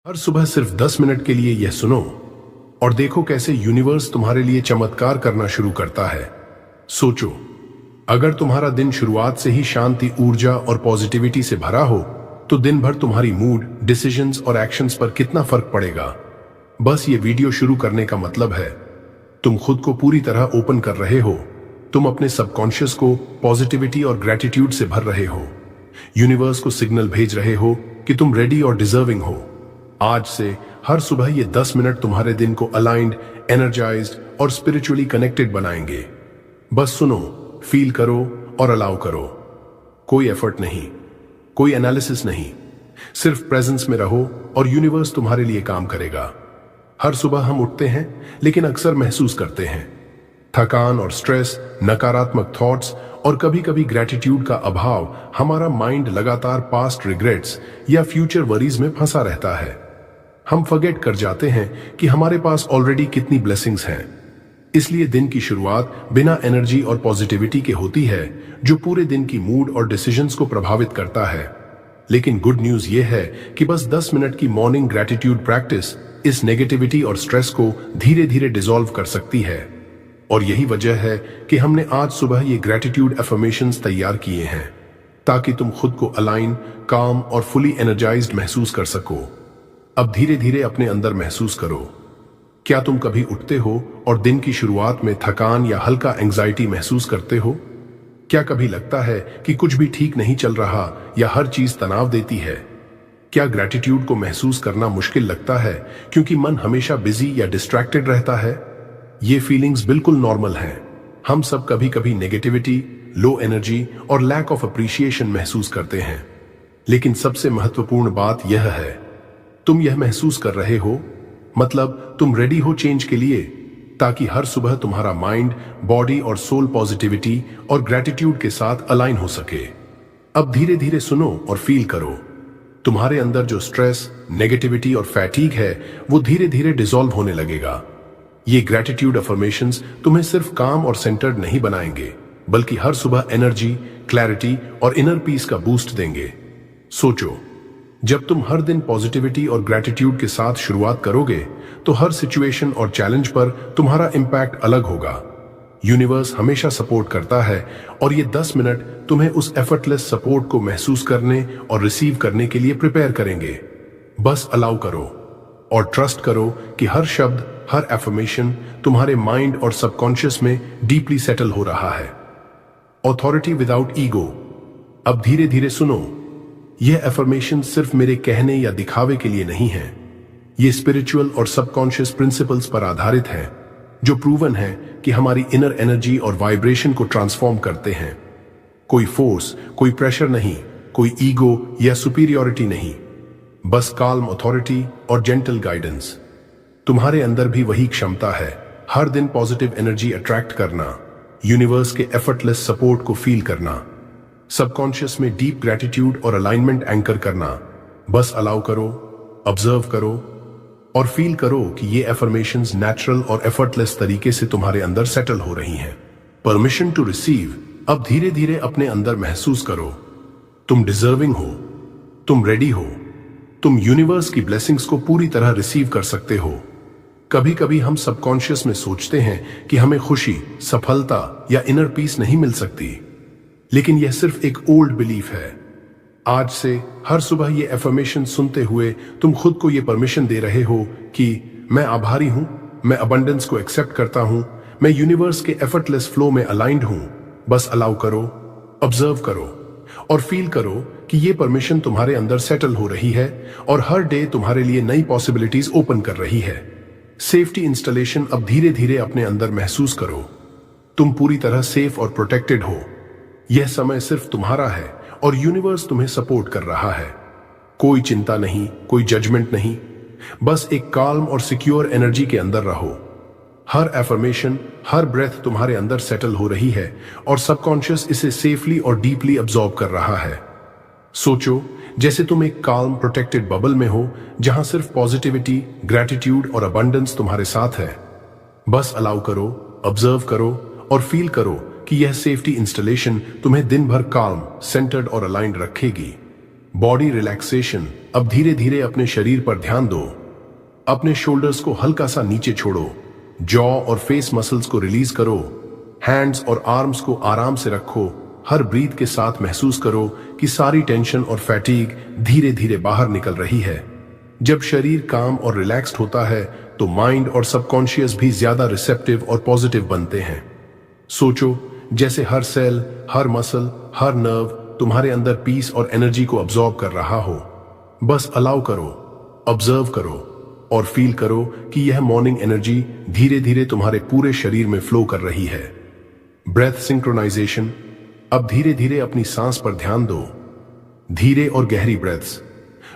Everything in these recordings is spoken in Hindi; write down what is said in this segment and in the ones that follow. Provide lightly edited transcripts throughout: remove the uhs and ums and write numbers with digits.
हर सुबह सिर्फ 10 मिनट के लिए यह सुनो और देखो कैसे यूनिवर्स तुम्हारे लिए चमत्कार करना शुरू करता है। सोचो, अगर तुम्हारा दिन शुरुआत से ही शांति, ऊर्जा और पॉजिटिविटी से भरा हो तो दिन भर तुम्हारी मूड, डिसीजंस और एक्शंस पर कितना फर्क पड़ेगा। बस ये वीडियो शुरू करने का मतलब है तुम खुद को पूरी तरह ओपन कर रहे हो। तुम अपने सबकॉन्शियस को पॉजिटिविटी और ग्रेटिट्यूड से भर रहे हो। यूनिवर्स को सिग्नल भेज रहे हो कि तुम रेडी और डिजर्विंग हो। आज से हर सुबह ये 10 मिनट तुम्हारे दिन को अलाइंड, एनर्जाइज्ड और स्पिरिचुअली कनेक्टेड बनाएंगे। बस सुनो, फील करो और अलाउ करो। कोई एफर्ट नहीं, कोई एनालिसिस नहीं, सिर्फ प्रेजेंस में रहो और यूनिवर्स तुम्हारे लिए काम करेगा। हर सुबह हम उठते हैं लेकिन अक्सर महसूस करते हैं थकान और स्ट्रेस, नकारात्मक थॉट्स और कभी कभी ग्रेटिट्यूड का अभाव। हमारा माइंड लगातार पास्ट रिग्रेट्स या फ्यूचर वरीज में फंसा रहता है। हम फॉरगेट कर जाते हैं कि हमारे पास ऑलरेडी कितनी ब्लेसिंग्स हैं। इसलिए दिन की शुरुआत बिना एनर्जी और पॉजिटिविटी के होती है, जो पूरे दिन की मूड और डिसीजंस को प्रभावित करता है। लेकिन गुड न्यूज यह है कि बस 10 मिनट की मॉर्निंग ग्रेटिट्यूड प्रैक्टिस इस नेगेटिविटी और स्ट्रेस को धीरे धीरे डिसॉल्व कर सकती है। और यही वजह है कि हमने आज सुबह ये ग्रेटिट्यूड अफर्मेशंस तैयार किए हैं, ताकि तुम खुद को अलाइन, काम और फुली एनर्जाइज्ड महसूस कर सको। अब धीरे धीरे अपने अंदर महसूस करो, क्या तुम कभी उठते हो और दिन की शुरुआत में थकान या हल्का एंजाइटी महसूस करते हो? क्या कभी लगता है कि कुछ भी ठीक नहीं चल रहा या हर चीज तनाव देती है? क्या ग्रेटिट्यूड को महसूस करना मुश्किल लगता है क्योंकि मन हमेशा बिजी या डिस्ट्रैक्टेड रहता है? ये फीलिंग्स बिल्कुल नॉर्मल हैं। हम सब कभी कभी नेगेटिविटी, लो एनर्जी और लैक ऑफ अप्रिशिएशन महसूस करते हैं। लेकिन सबसे महत्वपूर्ण बात यह है, तुम यह महसूस कर रहे हो, मतलब तुम रेडी हो चेंज के लिए, ताकि हर सुबह तुम्हारा माइंड, बॉडी और सोल पॉजिटिविटी और ग्रेटिट्यूड के साथ अलाइन हो सके। अब धीरे धीरे सुनो और फील करो। तुम्हारे अंदर जो स्ट्रेस, नेगेटिविटी और फैटीग है वो धीरे धीरे डिसॉल्व होने लगेगा। ये ग्रेटिट्यूड अफर्मेशंस तुम्हें सिर्फ काम और सेंटर्ड नहीं बनाएंगे, बल्कि हर सुबह एनर्जी, क्लैरिटी और इनर पीस का बूस्ट देंगे। सोचो, जब तुम हर दिन पॉजिटिविटी और ग्रेटिट्यूड के साथ शुरुआत करोगे तो हर सिचुएशन और चैलेंज पर तुम्हारा इंपैक्ट अलग होगा। यूनिवर्स हमेशा सपोर्ट करता है और ये 10 मिनट तुम्हें उस एफर्टलेस सपोर्ट को महसूस करने और रिसीव करने के लिए प्रिपेयर करेंगे। बस अलाउ करो और ट्रस्ट करो कि हर शब्द, हर एफर्मेशन तुम्हारे माइंड और सबकॉन्शियस में डीपली सेटल हो रहा है। Authority without ego. अब धीरे धीरे सुनो, यह एफर्मेशन सिर्फ मेरे कहने या दिखावे के लिए नहीं है। ये स्पिरिचुअल और सबकॉन्शियस प्रिंसिपल्स पर आधारित है, जो प्रूवन है कि हमारी इनर एनर्जी और वाइब्रेशन को ट्रांसफॉर्म करते हैं। कोई फोर्स, कोई प्रेशर नहीं, कोई ईगो या सुपीरियॉरिटी नहीं, बस काल्म अथॉरिटी और जेंटल गाइडेंस। तुम्हारे अंदर भी वही क्षमता है, हर दिन पॉजिटिव एनर्जी अट्रैक्ट करना, यूनिवर्स के एफर्टलेस सपोर्ट को फील करना, सबकॉन्शियस में डीप ग्रेटिट्यूड और अलाइनमेंट एंकर करना। बस अलाउ करो, ऑब्जर्व करो और फील करो कि ये एफर्मेशंस नेचुरल और एफर्टलेस तरीके से तुम्हारे अंदर सेटल हो रही हैं। Permission to receive. अब धीरे धीरे अपने अंदर महसूस करो, तुम डिजर्विंग हो, तुम रेडी हो, तुम यूनिवर्स की ब्लेसिंग्स को पूरी तरह रिसीव कर सकते हो। कभी कभी हम सबकॉन्शियस में सोचते हैं कि हमें खुशी, सफलता या इनर पीस नहीं मिल सकती, लेकिन यह सिर्फ एक ओल्ड बिलीफ है। आज से हर सुबह ये एफर्मेशन सुनते हुए तुम खुद को ये परमिशन दे रहे हो कि मैं आभारी हूं, मैं अबंडेंस को एक्सेप्ट करता हूं, मैं यूनिवर्स के एफर्टलेस फ्लो में अलाइंड हूं। बस अलाउ करो, ऑब्जर्व करो और फील करो कि ये परमिशन तुम्हारे अंदर सेटल हो रही है और हर डे तुम्हारे लिए नई पॉसिबिलिटीज ओपन कर रही है। Safety installation. अब धीरे धीरे अपने अंदर महसूस करो, तुम पूरी तरह सेफ और प्रोटेक्टेड हो। यह समय सिर्फ तुम्हारा है और यूनिवर्स तुम्हें सपोर्ट कर रहा है। कोई चिंता नहीं, कोई जजमेंट नहीं, बस एक काल्म और सिक्योर एनर्जी के अंदर रहो। हर एफर्मेशन, हर ब्रेथ तुम्हारे अंदर सेटल हो रही है और सबकॉन्शियस इसे सेफली और डीपली अब्सॉर्ब कर रहा है। सोचो, जैसे तुम एक काल्म, प्रोटेक्टेड बबल में हो, जहां सिर्फ पॉजिटिविटी, ग्रेटिट्यूड और अबंडेंस तुम्हारे साथ है। बस अलाउ करो, ऑब्जर्व करो और फील करो कि यह सेफ्टी इंस्टॉलेशन तुम्हें दिन भर काल्म, सेंटर्ड और अलाइंड रखेगी। Body relaxation. अब धीरे धीरे अपने शरीर पर ध्यान दो। अपने शोल्डर्स को हल्का सा नीचे छोड़ो। जॉ और फेस मसल्स को रिलीज करो। हैंड्स और आर्म्स को आराम से रखो। हर ब्रीथ के साथ महसूस करो कि सारी टेंशन और फैटीग धीरे धीरे बाहर निकल रही है। जब शरीर काम और रिलैक्स्ड होता है तो माइंड और सबकॉन्शियस भी ज्यादा रिसेप्टिव और पॉजिटिव बनते हैं। सोचो जैसे हर सेल, हर मसल, हर नर्व तुम्हारे अंदर पीस और एनर्जी को अब्सॉर्ब कर रहा हो। बस अलाउ करो, ऑब्जर्व करो और फील करो कि यह मॉर्निंग एनर्जी धीरे धीरे तुम्हारे पूरे शरीर में फ्लो कर रही है। Breath synchronisation. अब धीरे धीरे अपनी सांस पर ध्यान दो। धीरे और गहरी ब्रेथ्स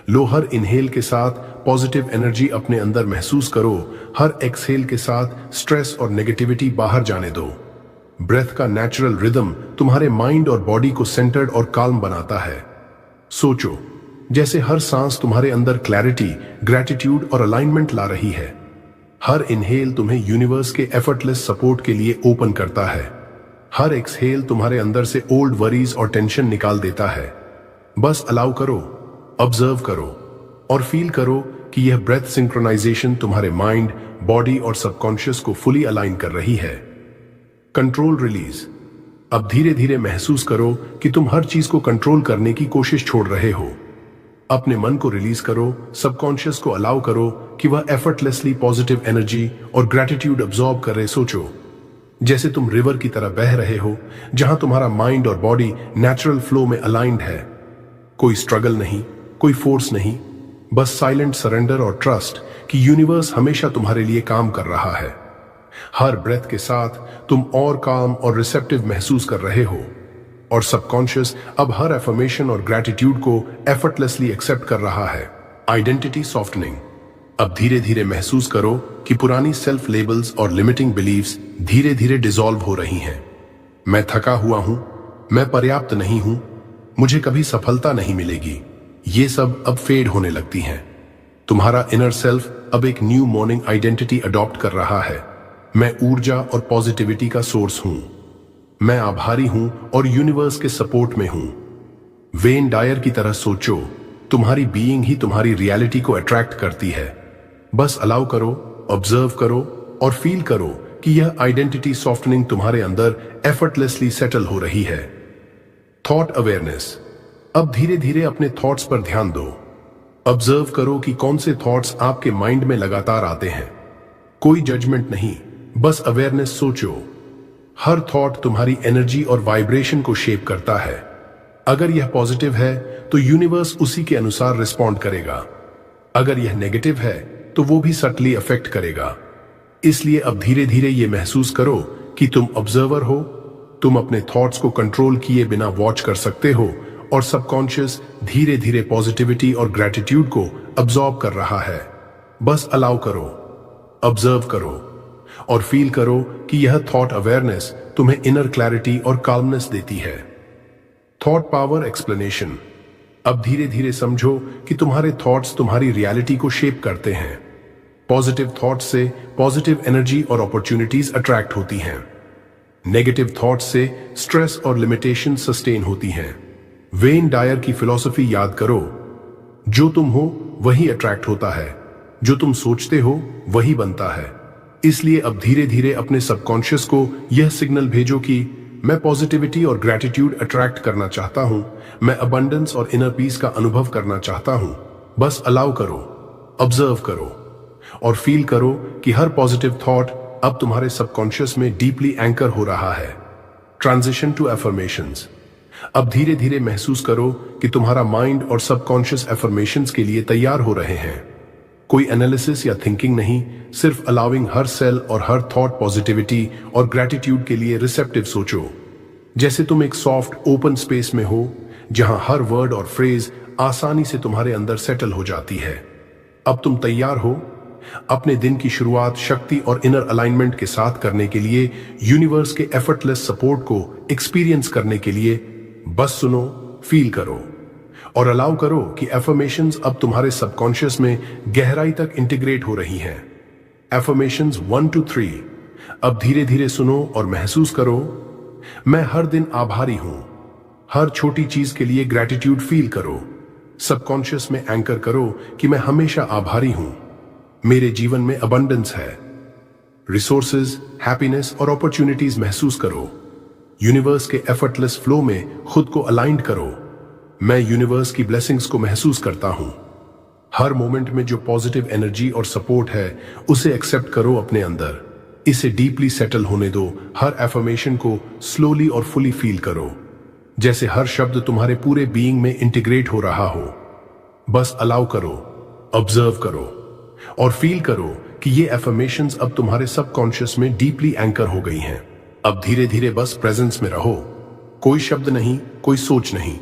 लो। हर इनहेल के साथ पॉजिटिव एनर्जी अपने अंदर महसूस करो। हर एक्सहेल के साथ स्ट्रेस और नेगेटिविटी बाहर जाने दो। ब्रेथ का नेचुरल रिदम तुम्हारे माइंड और बॉडी को सेंटर्ड और काल्म बनाता है। सोचो जैसे हर सांस तुम्हारे अंदर क्लैरिटी, ग्रैटिट्यूड और अलाइनमेंट ला रही है। हर इनहेल तुम्हें यूनिवर्स के एफर्टलेस सपोर्ट के लिए ओपन करता है। हर एक्सहेल तुम्हारे अंदर से ओल्ड वरीज और टेंशन निकाल देता है। बस अलाउ करो, ऑब्जर्व करो और फील करो कि यह ब्रेथ सिंक्रोनाइजेशन तुम्हारे माइंड, बॉडी और सबकॉन्शियस को फुली अलाइन कर रही है। Control release. अब धीरे धीरे महसूस करो कि तुम हर चीज को कंट्रोल करने की कोशिश छोड़ रहे हो। अपने मन को रिलीज करो, सबकॉन्शियस को अलाउ करो कि वह एफर्टलेसली पॉजिटिव एनर्जी और ग्रैटिट्यूड अब्सॉर्ब करे। सोचो जैसे तुम रिवर की तरह बह रहे हो, जहां तुम्हारा माइंड और बॉडी नेचुरल फ्लो में अलाइंड है। कोई स्ट्रगल नहीं, कोई फोर्स नहीं, बस साइलेंट सरेंडर और ट्रस्ट कि यूनिवर्स हमेशा तुम्हारे लिए काम कर रहा है। हर ब्रेथ के साथ तुम और काम और रिसेप्टिव महसूस कर रहे हो और सबकॉन्शियस अब हर एफर्मेशन और ग्रैटिट्यूड को एफर्टलेसली एक्सेप्ट कर रहा है। Identity softening. अब धीरे धीरे महसूस करो कि पुरानी सेल्फ लेबल्स और लिमिटिंग बिलीव्स धीरे धीरे डिसॉल्व हो रही हैं। मैं थका हुआ हूं, मैं पर्याप्त नहीं हूं, मुझे कभी सफलता नहीं मिलेगी, ये सब अब फेड होने लगती हैं। तुम्हारा इनर सेल्फ अब एक न्यू मॉर्निंग आइडेंटिटी अडॉप्ट कर रहा है। मैं ऊर्जा और पॉजिटिविटी का सोर्स हूं। मैं आभारी हूं और यूनिवर्स के सपोर्ट में हूं। वेन डायर की तरह सोचो, तुम्हारी बीइंग ही तुम्हारी रियलिटी को अट्रैक्ट करती है। बस अलाउ करो, ऑब्जर्व करो और फील करो कि यह आइडेंटिटी सॉफ्टनिंग तुम्हारे अंदर एफर्टलेसली सेटल हो रही है। Thought awareness. अब धीरे धीरे अपने थॉट्स पर ध्यान दो। ऑब्जर्व करो कि कौन से थॉट्स आपके माइंड में लगातार आते हैं। कोई जजमेंट नहीं, बस अवेयरनेस। सोचो हर थॉट तुम्हारी एनर्जी और वाइब्रेशन को शेप करता है। अगर यह पॉजिटिव है तो यूनिवर्स उसी के अनुसार रिस्पॉन्ड करेगा। अगर यह नेगेटिव है तो वो भी सटली अफेक्ट करेगा। इसलिए अब धीरे धीरे ये महसूस करो कि तुम ऑब्जर्वर हो। तुम अपने थॉट्स को कंट्रोल किए बिना वॉच कर सकते हो और सबकॉन्शियस धीरे धीरे पॉजिटिविटी और ग्रैटिट्यूड को अब्सॉर्ब कर रहा है। बस अलाउ करो, ऑब्जर्व करो और फील करो कि यह थॉट अवेयरनेस तुम्हें इनर क्लैरिटी और काल्मनेस देती है। Thought power explanation. अब धीरे धीरे समझो कि तुम्हारे थॉट्स तुम्हारी रियलिटी को शेप करते हैं। पॉजिटिव थॉट्स से पॉजिटिव एनर्जी और अपॉर्चुनिटीज अट्रैक्ट होती हैं। नेगेटिव थॉट्स से स्ट्रेस और लिमिटेशन सस्टेन होती हैं। वेन डायर की फिलॉसफी याद करो, जो तुम हो वही अट्रैक्ट होता है, जो तुम सोचते हो वही बनता है। इसलिए अब धीरे धीरे अपने सबकॉन्शियस को यह सिग्नल भेजो कि मैं पॉजिटिविटी और ग्रैटिट्यूड अट्रैक्ट करना चाहता हूं, मैं अबंडेंस और इनर पीस का अनुभव करना चाहता हूं। बस अलाउ करो, ऑब्जर्व करो और फील करो कि हर पॉजिटिव थॉट अब तुम्हारे सबकॉन्शियस में डीपली एंकर हो रहा है। Transition to affirmations. अब धीरे धीरे महसूस करो कि तुम्हारा माइंड और सबकॉन्शियस एफर्मेशंस के लिए तैयार हो रहे हैं। कोई एनालिसिस या थिंकिंग नहीं, सिर्फ अलाउइंग हर सेल और हर थॉट पॉजिटिविटी और ग्रैटिट्यूड के लिए रिसेप्टिव सोचो। जैसे तुम एक सॉफ्ट ओपन स्पेस में हो जहां हर वर्ड और फ्रेज आसानी से तुम्हारे अंदर सेटल हो जाती है। अब तुम तैयार हो अपने दिन की शुरुआत शक्ति और इनर अलाइनमेंट के साथ करने के लिए, यूनिवर्स के एफर्टलेस सपोर्ट को एक्सपीरियंस करने के लिए। बस सुनो, फील करो और अलाउ करो कि एफर्मेशंस अब तुम्हारे सबकॉन्शियस में गहराई तक इंटीग्रेट हो रही हैं। Affirmations 1 to 3। अब धीरे धीरे सुनो और महसूस करो, मैं हर दिन आभारी हूं। हर छोटी चीज के लिए ग्रैटिट्यूड फील करो। सबकॉन्शियस में एंकर करो कि मैं हमेशा आभारी हूं, मेरे जीवन में अबंडेंस है। रिसोर्सेज, हैप्पीनेस और अपॉर्चुनिटीज महसूस करो। यूनिवर्स के एफर्टलेस फ्लो में खुद को अलाइंड करो। मैं यूनिवर्स की ब्लेसिंग्स को महसूस करता हूं। हर मोमेंट में जो पॉजिटिव एनर्जी और सपोर्ट है उसे एक्सेप्ट करो अपने अंदर। इसे डीपली सेटल होने दो। हर एफर्मेशन को स्लोली और फुली फील करो, जैसे हर शब्द तुम्हारे पूरे बीइंग में इंटीग्रेट हो रहा हो। बस अलाउ करो, ऑब्जर्व करो और फील करो कि ये एफर्मेशंस अब तुम्हारे सबकॉन्शियस में डीपली एंकर हो गई हैं। अब धीरे धीरे बस प्रेजेंस में रहो। कोई शब्द नहीं, कोई सोच नहीं।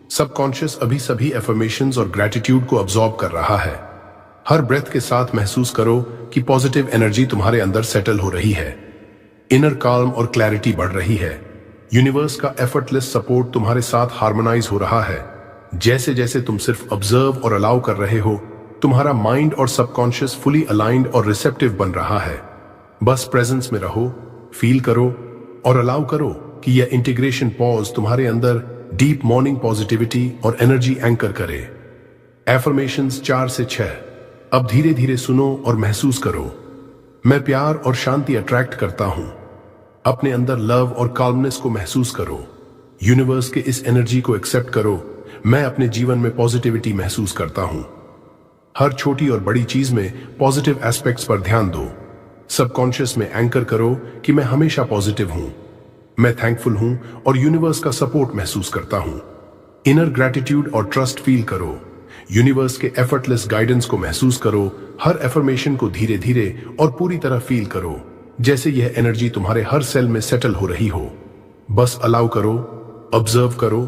सबकॉन्शियस अभी सभी एफर्मेशंस और ग्रेटिट्यूड को अब्सॉर्ब कर रहा है। हर ब्रेथ के साथ महसूस करो कि पॉजिटिव एनर्जी तुम्हारे अंदर सेटल हो रही है। इनर काल्म और क्लैरिटी बढ़ रही है। यूनिवर्स का एफर्टलेस सपोर्ट तुम्हारे साथ हार्मोनाइज हो रहा है। जैसे जैसे तुम सिर्फ ऑब्जर्व और अलाउ कर रहे हो, तुम्हारा माइंड और सबकॉन्शियस फुली अलाइंड और रिसेप्टिव बन रहा है। बस प्रेजेंस में रहो, फील करो और अलाउ करो कि यह इंटीग्रेशन पॉज तुम्हारे अंदर डीप मॉर्निंग पॉजिटिविटी और एनर्जी एंकर करे। एफर्मेशंस 4 से 6 अब धीरे धीरे सुनो और महसूस करो। मैं प्यार और शांति अट्रैक्ट करता हूं। अपने अंदर लव और काल्मनेस को महसूस करो। यूनिवर्स के इस एनर्जी को एक्सेप्ट करो। मैं अपने जीवन में पॉजिटिविटी महसूस करता हूं। हर छोटी और बड़ी चीज में पॉजिटिव एस्पेक्ट्स पर ध्यान दो। सबकॉन्शियस में एंकर करो कि मैं हमेशा पॉजिटिव हूं, मैं थैंकफुल हूं और यूनिवर्स का सपोर्ट महसूस करता हूं। इनर ग्रैटिट्यूड और ट्रस्ट फील करो। यूनिवर्स के एफर्टलेस गाइडेंस को महसूस करो। हर एफर्मेशन को धीरे धीरे और पूरी तरह फील करो, जैसे यह एनर्जी तुम्हारे हर सेल में सेटल हो रही हो। बस अलाउ करो, ऑब्जर्व करो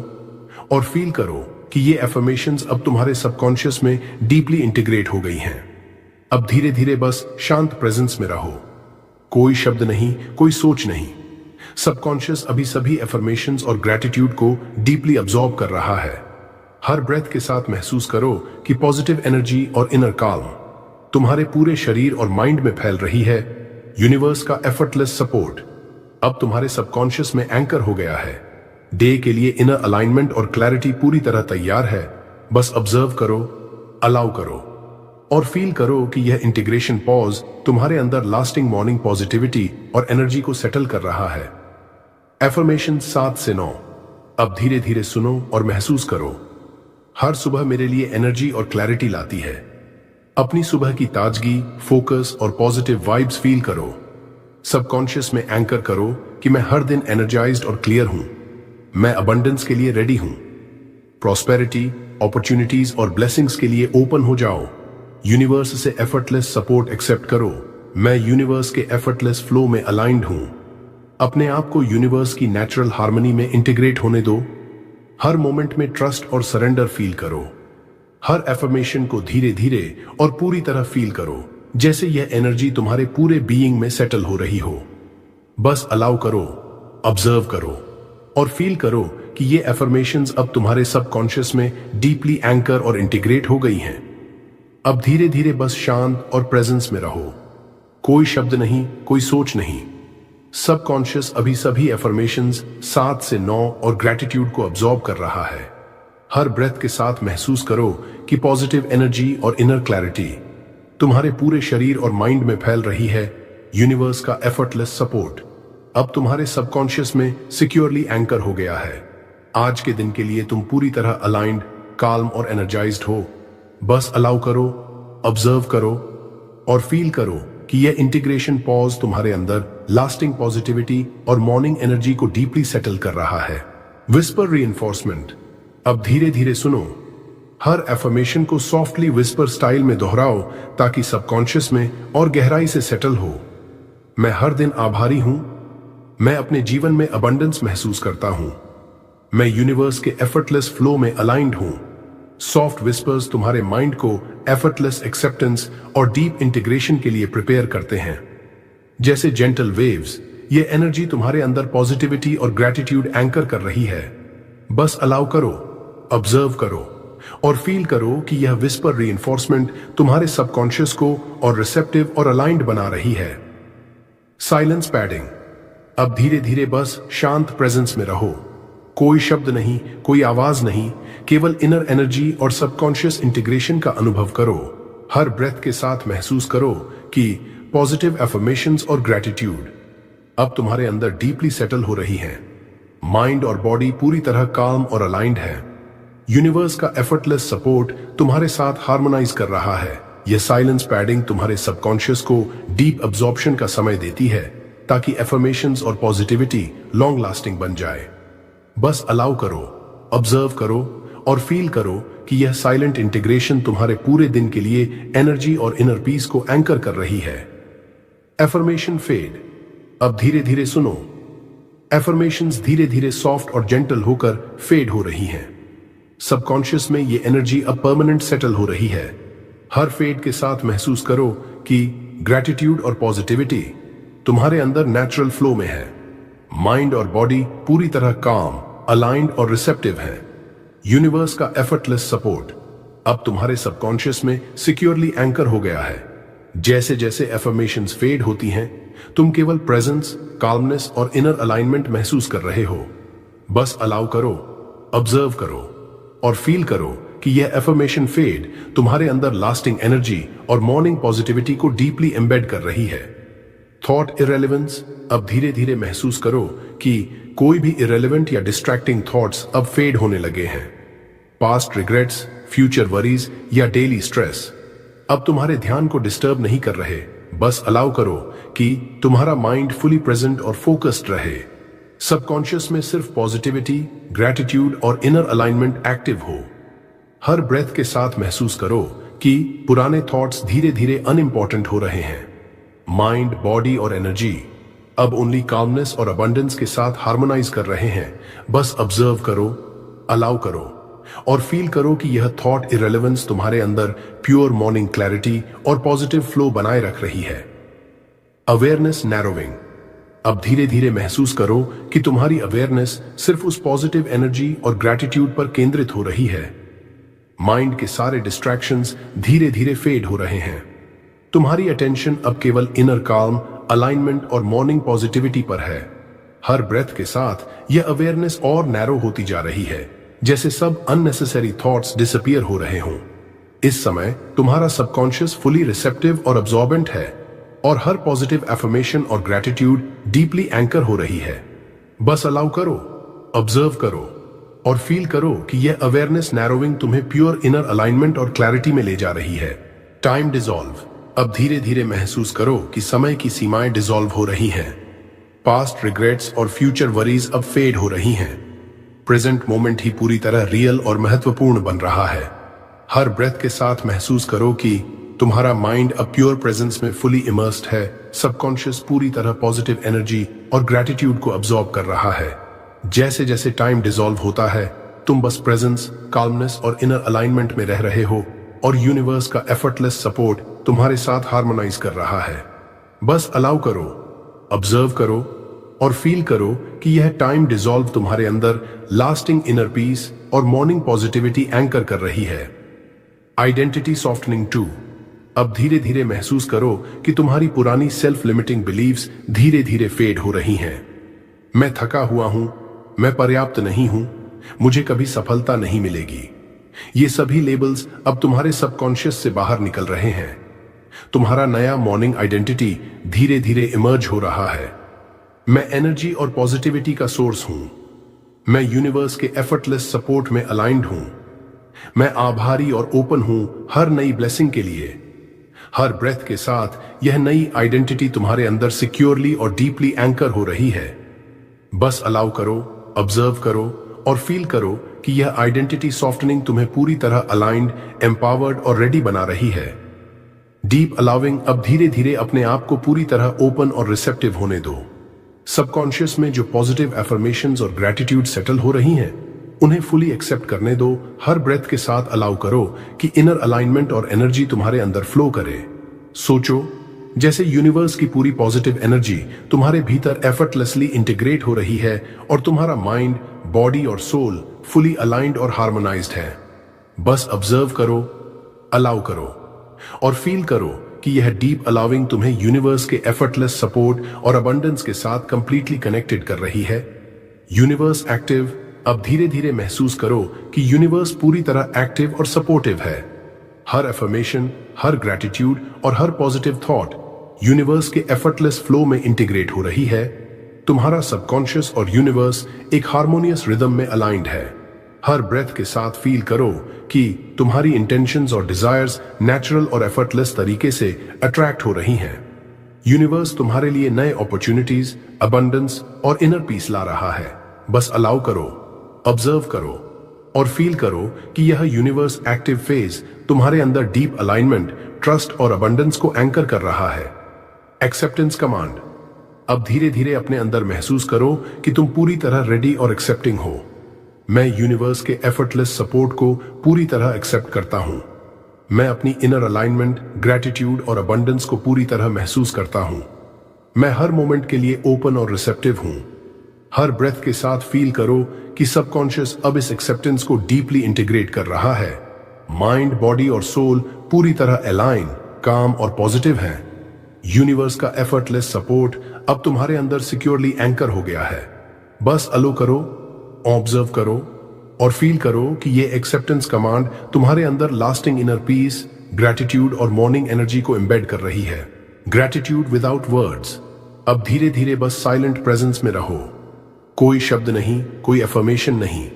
और फील करो कि ये एफर्मेशंस अब तुम्हारे सबकॉन्शियस में डीपली इंटीग्रेट हो गई हैं। अब धीरे धीरे बस शांत प्रेजेंस में रहो। कोई शब्द नहीं, कोई सोच नहीं। सबकॉन्शियस अभी सभी एफर्मेशंस और ग्रैटिट्यूड को डीपली अब्सॉर्ब कर रहा है। हर ब्रेथ के साथ महसूस करो कि पॉजिटिव एनर्जी और इनर काल्म तुम्हारे पूरे शरीर और माइंड में फैल रही है। यूनिवर्स का एफर्टलेस सपोर्ट अब तुम्हारे सबकॉन्शियस में एंकर हो गया है। डे के लिए इनर अलाइनमेंट और क्लैरिटी पूरी तरह तैयार है। बस ऑब्जर्व करो, अलाउ करो और फील करो कि यह इंटीग्रेशन पॉज तुम्हारे अंदर लास्टिंग मॉर्निंग पॉजिटिविटी और एनर्जी को सेटल कर रहा है। एफर्मेशन 7 से 9 अब धीरे धीरे सुनो और महसूस करो। हर सुबह मेरे लिए एनर्जी और क्लैरिटी लाती है। अपनी सुबह की ताजगी, फोकस और पॉजिटिव वाइब्स फील करो। सबकॉन्शियस में एंकर करो कि मैं हर दिन एनर्जाइज्ड और क्लियर हूं। मैं अबंडेंस के लिए रेडी हूं। प्रॉस्पेरिटी, अपॉर्चुनिटीज और ब्लेसिंग्स के लिए ओपन हो जाओ। यूनिवर्स से एफर्टलेस सपोर्ट एक्सेप्ट करो। मैं यूनिवर्स के एफर्टलेस फ्लो में अलाइंड हूं। अपने आप को यूनिवर्स की नेचुरल हार्मनी में इंटीग्रेट होने दो। हर मोमेंट में ट्रस्ट और सरेंडर फील करो। हर एफर्मेशन को धीरे धीरे और पूरी तरह फील करो, जैसे यह एनर्जी तुम्हारे पूरे बीइंग में सेटल हो रही हो। बस अलाउ करो, ऑब्जर्व करो और फील करो कि ये एफर्मेशंस अब तुम्हारे सबकॉन्शियस में डीपली एंकर और इंटीग्रेट हो गई हैं। अब धीरे धीरे बस शांत और प्रेजेंस में रहो। कोई शब्द नहीं, कोई सोच नहीं। सबकॉन्शियस अभी सभी एफर्मेशंस 7 से 9 और ग्रैटिट्यूड को अब्सॉर्ब कर रहा है। हर ब्रेथ के साथ महसूस करो कि पॉजिटिव एनर्जी और इनर क्लैरिटी तुम्हारे पूरे शरीर और माइंड में फैल रही है। यूनिवर्स का एफर्टलेस सपोर्ट अब तुम्हारे सबकॉन्शियस में सिक्योरली एंकर हो गया है। आज के दिन के लिए तुम पूरी तरह अलाइंड, काल्म और एनर्जाइज्ड हो। बस अलाउ करो, ऑब्जर्व करो और फील करो कि यह इंटीग्रेशन पॉज तुम्हारे अंदर लास्टिंग पॉजिटिविटी और मॉर्निंग एनर्जी को डीपली सेटल कर रहा है। विस्पर रीइंफोर्समेंट अब धीरे धीरे सुनो। हर एफर्मेशन को सॉफ्टली विस्पर स्टाइल में दोहराओ ताकि सबकॉन्शियस में और गहराई से सेटल हो। मैं हर दिन आभारी हूं। मैं अपने जीवन में अबंडेंस महसूस करता हूं। मैं यूनिवर्स के एफर्टलेस फ्लो में अलाइंड हूं। सॉफ्ट विस्पर्स तुम्हारे माइंड को एफर्टलेस एक्सेप्टेंस और डीप इंटीग्रेशन के लिए प्रिपेयर करते हैं। जैसे जेंटल वेव्स, ये एनर्जी तुम्हारे अंदर पॉजिटिविटी और ग्रैटिट्यूड एंकर कर रही है। बस अलाउ करो, ऑब्जर्व करो और फील करो कि यह विस्पर रीइंफोर्समेंट तुम्हारे सबकॉन्शियस को और रिसेप्टिव और अलाइंड बना रही है। साइलेंस पैडिंग अब धीरे धीरे बस शांत प्रेजेंस में रहो। कोई शब्द नहीं, कोई आवाज नहीं, केवल इनर एनर्जी और सबकॉन्शियस इंटीग्रेशन का अनुभव करो। हर ब्रेथ के साथ महसूस करो कि पॉजिटिव एफर्मेशंस और ग्रैटिट्यूड अब तुम्हारे अंदर डीपली सेटल हो रही हैं। माइंड और बॉडी पूरी तरह काम और अलाइंड है। यूनिवर्स का एफर्टलेस सपोर्ट तुम्हारे साथ हार्मोनाइज कर रहा है। यह साइलेंस पैडिंग तुम्हारे सबकॉन्शियस को डीप अब्जॉर्प्शन का समय देती है ताकि एफर्मेशंस और पॉजिटिविटी लॉन्ग लास्टिंग बन जाए। बस अलाउ करो, ऑब्जर्व करो और फील करो कि यह साइलेंट इंटीग्रेशन तुम्हारे पूरे दिन के लिए एनर्जी और इनर पीस को एंकर कर रही है। Affirmation fade. अब धीरे धीरे सुनो। एफर्मेशंस धीरे धीरे सॉफ्ट और जेंटल होकर फेड हो रही हैं। सबकॉन्शियस में ये एनर्जी अब परमानेंट सेटल हो रही है। हर फेड के साथ महसूस करो कि ग्रैटिट्यूड और पॉजिटिविटी तुम्हारे अंदर नेचुरल फ्लो में है। माइंड और बॉडी पूरी तरह काम, अलाइंड और रिसेप्टिव है। यूनिवर्स का एफर्टलेस सपोर्ट अब तुम्हारे सबकॉन्शियस में सिक्योरली एंकर हो गया है। जैसे जैसे एफर्मेशंस फेड होती हैं, तुम केवल प्रेजेंस, काल्मनेस और इनर अलाइनमेंट महसूस कर रहे हो। बस अलाउ करो, ऑब्जर्व करो और फील करो कि यह एफर्मेशन फेड तुम्हारे अंदर लास्टिंग एनर्जी और मॉर्निंग पॉजिटिविटी को डीपली एम्बेड कर रही है। थॉट इरेलेवेंस। अब धीरे धीरे महसूस करो कि कोई भी इरेलेवेंट या डिस्ट्रैक्टिंग थॉट्स अब फेड होने लगे हैं। पास्ट रिग्रेट्स, फ्यूचर वरीज या डेली स्ट्रेस अब तुम्हारे ध्यान को डिस्टर्ब नहीं कर रहे। बस अलाउ करो कि तुम्हारा माइंड फुली प्रेजेंट और फोकस्ड रहे। सबकॉन्शियस में सिर्फ पॉजिटिविटी, ग्रैटिट्यूड और इनर अलाइनमेंट एक्टिव हो। हर ब्रेथ के साथ महसूस करो कि पुराने थॉट्स धीरे धीरे अनइम्पॉर्टेंट हो रहे हैं। माइंड, बॉडी और एनर्जी अब ओनली काल्मनेस और अबंडेंस के साथ हार्मोनाइज कर रहे हैं। बस ऑब्जर्व करो, अलाउ करो और फील करो कि यह थॉट इरेलेवेंस तुम्हारे अंदर प्योर मॉर्निंग क्लैरिटी और पॉजिटिव फ्लो बनाए रख रही है। अवेयरनेस नैरोविंग। अब धीरे धीरे महसूस करो कि तुम्हारी अवेयरनेस सिर्फ उस पॉजिटिव एनर्जी और ग्रैटिट्यूड पर केंद्रित हो रही है। माइंड के सारे डिस्ट्रैक्शंस धीरे धीरे फेड हो रहे हैं। तुम्हारी अटेंशन अब केवल इनर काल्म, अलाइनमेंट और मॉर्निंग पॉजिटिविटी पर है। हर ब्रेथ के साथ यह अवेयरनेस और नैरो होती जा रही है, जैसे सब अननेसेसरी थॉट्स डिसअपीयर हो रहे हों। इस समय तुम्हारा सबकॉन्शियस फुली रिसेप्टिव और अब्सॉर्बेंट है और हर पॉजिटिव एफर्मेशन और ग्रैटिट्यूड डीपली एंकर हो रही है। बस अलाउ करो, ऑब्जर्व करो और फील करो कि यह अवेयरनेस नैरोविंग तुम्हें प्योर इनर अलाइनमेंट और क्लैरिटी में ले जा रही है। Time dissolve. अब धीरे धीरे महसूस करो कि समय की सीमाएं डिसॉल्व हो रही हैं। पास्ट रिग्रेट्स और फ्यूचर वरीज अब फेड हो रही हैं। प्रेजेंट मोमेंट ही पूरी तरह रियल और महत्वपूर्ण बन रहा है। हर ब्रेथ के साथ महसूस करो कि तुम्हारा माइंड अब प्योर प्रेजेंस में फुली इमर्स्ड है। सबकॉन्शियस पूरी तरह पॉजिटिव एनर्जी और ग्रैटिट्यूड को अब्सॉर्ब कर रहा है। जैसे जैसे टाइम डिसॉल्व होता है, तुम बस प्रेजेंस, काल्मनेस और इनर अलाइनमेंट में रह रहे हो और यूनिवर्स का एफर्टलेस सपोर्ट तुम्हारे साथ हार्मोनाइज कर रहा है। बस अलाउ करो, ऑब्जर्व करो और फील करो कि यह टाइम डिसॉल्व तुम्हारे अंदर लास्टिंग इनर पीस और मॉर्निंग पॉजिटिविटी एंकर कर रही है। Identity softening 2। अब धीरे धीरे महसूस करो कि तुम्हारी पुरानी सेल्फ लिमिटिंग बिलीव्स धीरे धीरे फेड हो रही हैं। मैं थका हुआ हूं, मैं पर्याप्त नहीं हूं, मुझे कभी सफलता नहीं मिलेगी। ये सभी लेबल्स अब तुम्हारे सबकॉन्शियस से बाहर निकल रहे हैं। तुम्हारा नया मॉर्निंग आइडेंटिटी धीरे धीरे इमर्ज हो रहा है। मैं एनर्जी और पॉजिटिविटी का सोर्स हूं। मैं यूनिवर्स के एफर्टलेस सपोर्ट में अलाइंड हूं। मैं आभारी और ओपन हूं हर नई ब्लेसिंग के लिए। हर ब्रेथ के साथ यह नई आइडेंटिटी तुम्हारे अंदर सिक्योरली और डीपली एंकर हो रही है। बस अलाउ करो, ऑब्जर्व करो और फील करो कि यह आइडेंटिटी सॉफ्टनिंग तुम्हें पूरी तरह अलाइंड, एम्पावर्ड और रेडी बना रही है। Deep allowing. अब धीरे धीरे अपने आप को पूरी तरह ओपन और रिसेप्टिव होने दो। सबकॉन्शियस में जो पॉजिटिव एफर्मेशंस और ग्रैटिट्यूड सेटल हो रही हैं, उन्हें फुली एक्सेप्ट करने दो। हर ब्रेथ के साथ अलाउ करो कि इनर अलाइनमेंट और एनर्जी तुम्हारे अंदर फ्लो करे। सोचो जैसे यूनिवर्स की पूरी पॉजिटिव एनर्जी तुम्हारे भीतर एफर्टलेसली इंटीग्रेट हो रही है और तुम्हारा माइंड, बॉडी और सोल फुली अलाइंड और हार्मोनाइज्ड है। बस ऑब्जर्व करो, अलाउ करो और फील करो कि यह डीप अलाउइंग तुम्हें यूनिवर्स के एफर्टलेस सपोर्ट और अबंडेंस के साथ कंप्लीटली कनेक्टेड कर रही है। यूनिवर्स एक्टिव, अब धीरे धीरे महसूस करो कि यूनिवर्स पूरी तरह एक्टिव और सपोर्टिव है। हर अफर्मेशन, हर ग्रैटिट्यूड और हर पॉजिटिव थॉट यूनिवर्स के एफर्टलेस फ्लो में इंटीग्रेट हो रही है। तुम्हारा सबकॉन्शियस और यूनिवर्स एक हार्मोनियस रिदम में अलाइंड है। हर ब्रेथ के साथ फील करो कि तुम्हारी इंटेंशंस और डिजायर्स नेचुरल और एफर्टलेस तरीके से अट्रैक्ट हो रही हैं। यूनिवर्स तुम्हारे लिए नए अपॉर्चुनिटीज, अबंडेंस और इनर पीस ला रहा है। बस अलाउ करो, ऑब्जर्व करो और फील करो कि यह यूनिवर्स एक्टिव फेज तुम्हारे अंदर डीप अलाइनमेंट, ट्रस्ट और अबंडेंस को एंकर कर रहा है। Acceptance command. अब धीरे धीरे अपने अंदर महसूस करो कि तुम पूरी तरह रेडी और एक्सेप्टिंग हो। मैं यूनिवर्स के एफर्टलेस सपोर्ट को पूरी तरह एक्सेप्ट करता हूं। मैं अपनी इनर अलाइनमेंट, ग्रैटिट्यूड और अबंडेंस को पूरी तरह महसूस करता हूं। मैं हर मोमेंट के लिए ओपन और रिसेप्टिव हूं। हर ब्रेथ के साथ फील करो कि सबकॉन्शियस अब इस एक्सेप्टेंस को डीपली इंटीग्रेट कर रहा है। माइंड, बॉडी और सोल पूरी तरह अलाइन, काम और पॉजिटिव हैं। यूनिवर्स का एफर्टलेस सपोर्ट अब तुम्हारे अंदर सिक्योरली एंकर हो गया है। बस अलो करो, ऑब्जर्व करो और फील करो कि ये एक्सेप्टेंस कमांड तुम्हारे अंदर लास्टिंग इनर पीस, ग्रैटिट्यूड और मॉर्निंग एनर्जी को एम्बेड कर रही है। Gratitude without words. अब धीरे धीरे बस साइलेंट प्रेजेंस में रहो। कोई शब्द नहीं, कोई अफर्मेशन नहीं,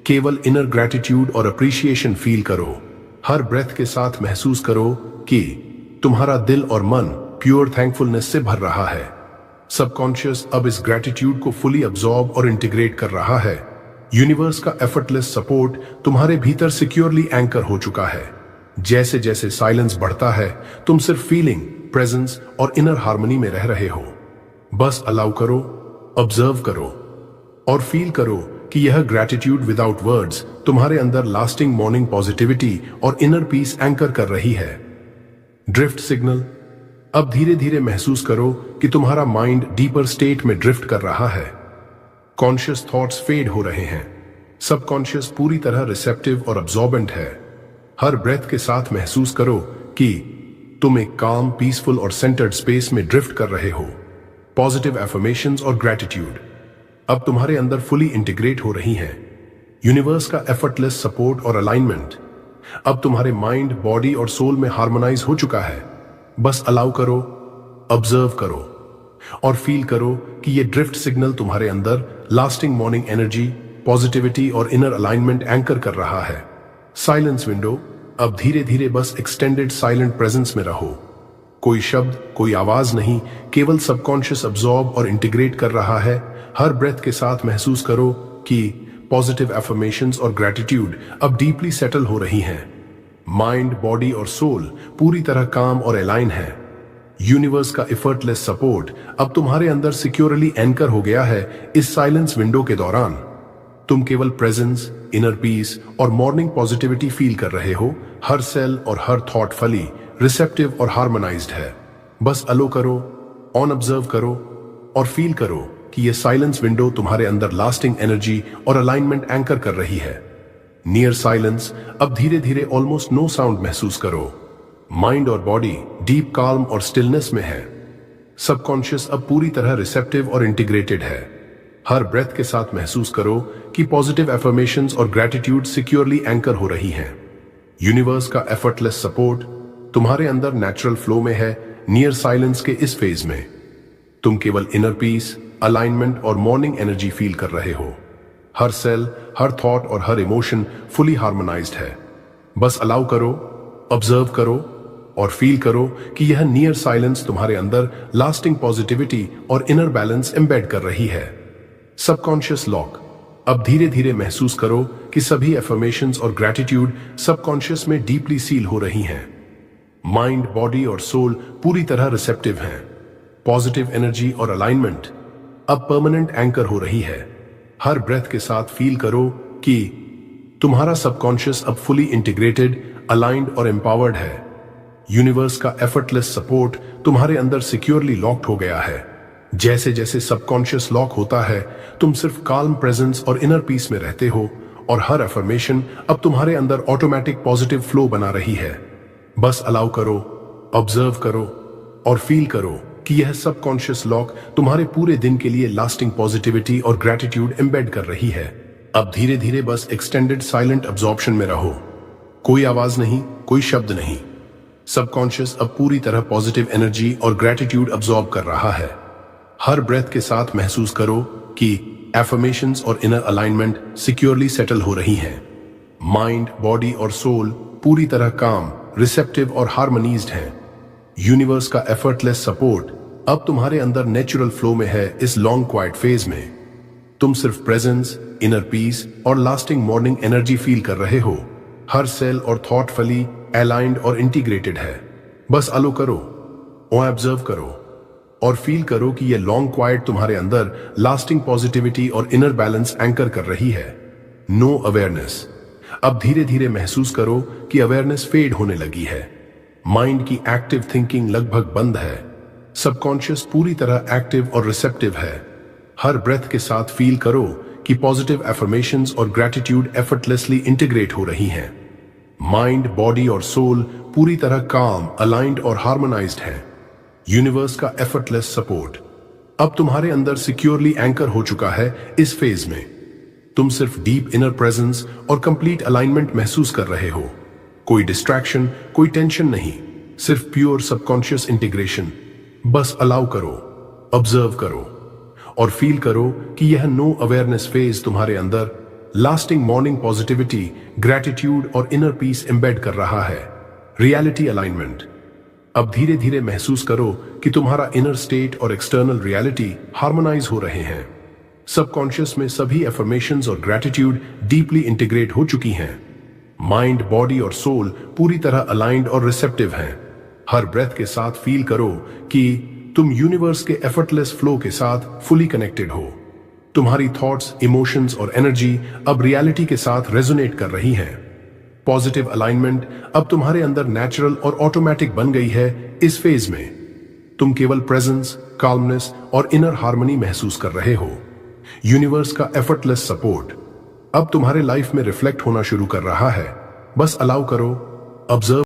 केवल इनर ग्रैटिट्यूड और अप्रिशिएशन फील करो। हर ब्रेथ के साथ महसूस करो कि तुम्हारा दिल और मन प्योर थैंकफुलनेस से भर रहा है। सबकॉन्शियस अब इस ग्रैटिट्यूड को फुली अब्सॉर्ब और इंटीग्रेट कर रहा है। यूनिवर्स का एफर्टलेस सपोर्ट तुम्हारे भीतर सिक्योरली एंकर हो चुका है। जैसे जैसे साइलेंस बढ़ता है, तुम सिर्फ फीलिंग, प्रेजेंस और इनर हार्मनी में रह रहे हो। बस अलाउ करो, ऑब्जर्व करो और फील करो कि यह ग्रैटिट्यूड विदाउट वर्ड्स तुम्हारे अंदर लास्टिंग मॉर्निंग पॉजिटिविटी और इनर पीस एंकर कर रही है। Drift signal. अब धीरे धीरे महसूस करो कि तुम्हारा माइंड डीपर स्टेट में ड्रिफ्ट कर रहा है। कॉन्शियस थॉट्स फेड हो रहे हैं। सबकॉन्शियस पूरी तरह रिसेप्टिव और अब्सॉर्बेंट है। हर ब्रेथ के साथ महसूस करो कि तुम एक काम, पीसफुल और सेंटर्ड स्पेस में ड्रिफ्ट कर रहे हो। पॉजिटिव एफर्मेशंस और ग्रैटिट्यूड अब तुम्हारे अंदर फुली इंटीग्रेट हो रही हैं। यूनिवर्स का एफर्टलेस सपोर्ट और अलाइनमेंट अब तुम्हारे माइंड, बॉडी और सोल में हार्मोनाइज हो चुका है। बस अलाउ करो, ऑब्जर्व करो और फील करो कि ये ड्रिफ्ट सिग्नल तुम्हारे अंदर लास्टिंग मॉर्निंग एनर्जी, पॉजिटिविटी और इनर अलाइनमेंट एंकर कर रहा है। Silence window. अब धीरे धीरे बस एक्सटेंडेड साइलेंट प्रेजेंस में रहो। कोई शब्द, कोई आवाज नहीं, केवल सबकॉन्शियस अब्सॉर्ब और इंटीग्रेट कर रहा है। हर ब्रेथ के साथ महसूस करो कि पॉजिटिव एफर्मेशंस और ग्रैटिट्यूड अब डीपली सेटल हो रही हैं। माइंड, बॉडी और सोल पूरी तरह काम और अलाइन है। यूनिवर्स का एफर्टलेस सपोर्ट अब तुम्हारे अंदर सिक्योरली एंकर हो गया है। इस साइलेंस विंडो के दौरान तुम केवल प्रेजेंस, इनर पीस और मॉर्निंग पॉजिटिविटी फील कर रहे हो। हर सेल और हर थॉट फली रिसेप्टिव और हार्मोनाइज्ड है। बस अलो करो, ऑन ऑब्जर्व करो और फील करो कि यह साइलेंस विंडो तुम्हारे अंदर लास्टिंग एनर्जी और अलाइनमेंट एंकर कर रही है। Near silence. अब धीरे धीरे ऑलमोस्ट नो साउंड महसूस करो। माइंड और बॉडी डीप काल्म और स्टिलनेस में है। सबकॉन्शियस अब पूरी तरह रिसेप्टिव और इंटीग्रेटेड है। हर ब्रेथ के साथ महसूस करो कि पॉजिटिव एफर्मेशंस और ग्रैटिट्यूड सिक्योरली एंकर हो रही हैं। यूनिवर्स का एफर्टलेस सपोर्ट तुम्हारे अंदर नेचुरल फ्लो में है। नियर साइलेंस के इस फेज में तुम केवल इनर पीस, अलाइनमेंट और मॉर्निंग एनर्जी फील कर रहे हो। हर सेल, हर थॉट और हर इमोशन फुली हार्मोनाइज्ड है। बस अलाउ करो, ऑब्जर्व करो और फील करो कि यह नियर साइलेंस तुम्हारे अंदर लास्टिंग पॉजिटिविटी और इनर बैलेंस एम्बेड कर रही है। Subconscious lock. अब धीरे धीरे महसूस करो कि सभी एफर्मेशंस और ग्रैटिट्यूड सबकॉन्शियस में डीपली सील हो रही हैं। माइंड, बॉडी और सोल पूरी तरह रिसेप्टिव हैं। पॉजिटिव एनर्जी और अलाइनमेंट अब परमानेंट एंकर हो रही है। हर ब्रेथ के साथ फील करो कि तुम्हारा सबकॉन्शियस अब फुली इंटीग्रेटेड, अलाइंड और एम्पावर्ड है। यूनिवर्स का एफर्टलेस सपोर्ट तुम्हारे अंदर सिक्योरली लॉक्ड हो गया है। जैसे जैसे सबकॉन्शियस लॉक होता है, तुम सिर्फ काल्म प्रेजेंस और इनर पीस में रहते हो और हर अफर्मेशन अब तुम्हारे अंदर ऑटोमेटिक पॉजिटिव फ्लो बना रही है। बस अलाउ करो, ऑब्जर्व करो और फील करो कि यह सबकॉन्शियस लॉक तुम्हारे पूरे दिन के लिए लास्टिंग पॉजिटिविटी और ग्रैटिट्यूड एम्बेड कर रही है। अब धीरे धीरे बस एक्सटेंडेड साइलेंट अब्जॉर्प्शन में रहो। कोई आवाज नहीं, कोई शब्द नहीं। सबकॉन्शियस अब पूरी तरह पॉजिटिव एनर्जी और ग्रेटिट्यूड अब्जॉर्ब कर रहा है। हर ब्रेथ के साथ महसूस करो कि एफर्मेशंस और इनर अलाइनमेंट सिक्योरली सेटल हो रही हैं। माइंड, बॉडी और सोल पूरी तरह काम, रिसेप्टिव और हार्मोनीज्ड हैं। यूनिवर्स का एफर्टलेस सपोर्ट अब तुम्हारे अंदर नेचुरल फ्लो में है। इस लॉन्ग क्वाइट फेज में तुम सिर्फ प्रेजेंस, इनर पीस और लास्टिंग मॉर्निंग एनर्जी फील कर रहे हो। हर सेल और थॉटफुली अलाइंड और इंटीग्रेटेड है। बस अलो करो और ऑब्जर्व करो और फील करो कि यह लॉन्ग क्वाइट तुम्हारे अंदर लास्टिंग पॉजिटिविटी और इनर बैलेंस एंकर कर रही है। No awareness. अब धीरे धीरे महसूस करो कि अवेयरनेस फेड होने लगी है। माइंड की एक्टिव थिंकिंग लगभग बंद है। सबकॉन्शियस पूरी तरह एक्टिव और रिसेप्टिव है। हर ब्रेथ के साथ फील करो कि पॉजिटिव एफर्मेशंस और ग्रेटिट्यूड एफर्टलेसली इंटीग्रेट हो रही हैं। माइंड, बॉडी और सोल पूरी तरह काम, अलाइंड और हार्मोनाइज्ड है। यूनिवर्स का एफर्टलेस सपोर्ट अब तुम्हारे अंदर सिक्योरली एंकर हो चुका है। इस फेज में तुम सिर्फ डीप इनर प्रेजेंस और कंप्लीट अलाइनमेंट महसूस कर रहे हो। कोई डिस्ट्रैक्शन, कोई टेंशन नहीं, सिर्फ प्योर सबकॉन्शियस इंटीग्रेशन। बस अलाउ करो, ऑब्जर्व करो और फील करो कि यह नो अवेयरनेस फेज तुम्हारे अंदर लास्टिंग मॉर्निंग पॉजिटिविटी, ग्रेटिट्यूड और इनर पीस एम्बेड कर रहा है। Reality alignment. अब धीरे धीरे महसूस करो कि तुम्हारा इनर स्टेट और एक्सटर्नल रियलिटी हार्मोनाइज हो रहे हैं। सबकॉन्शियस में सभी एफर्मेशंस और ग्रेटिट्यूड डीपली इंटीग्रेट हो चुकी हैं। माइंड, बॉडी और सोल पूरी तरह अलाइंड और रिसेप्टिव हैं। हर ब्रेथ के साथ फील करो कि तुम यूनिवर्स के एफर्टलेस फ्लो के साथ फुली कनेक्टेड हो। तुम्हारी थॉट्स, इमोशंस और एनर्जी अब रियलिटी के साथ रेजोनेट कर रही हैं। पॉजिटिव अलाइनमेंट अब तुम्हारे अंदर नेचुरल और ऑटोमेटिक बन गई है। इस फेज में तुम केवल प्रेजेंस, काल्मनेस और इनर हार्मनी महसूस कर रहे हो। यूनिवर्स का एफर्टलेस सपोर्ट अब तुम्हारे लाइफ में रिफ्लेक्ट होना शुरू कर रहा है। बस अलाउ करो, ऑब्जर्व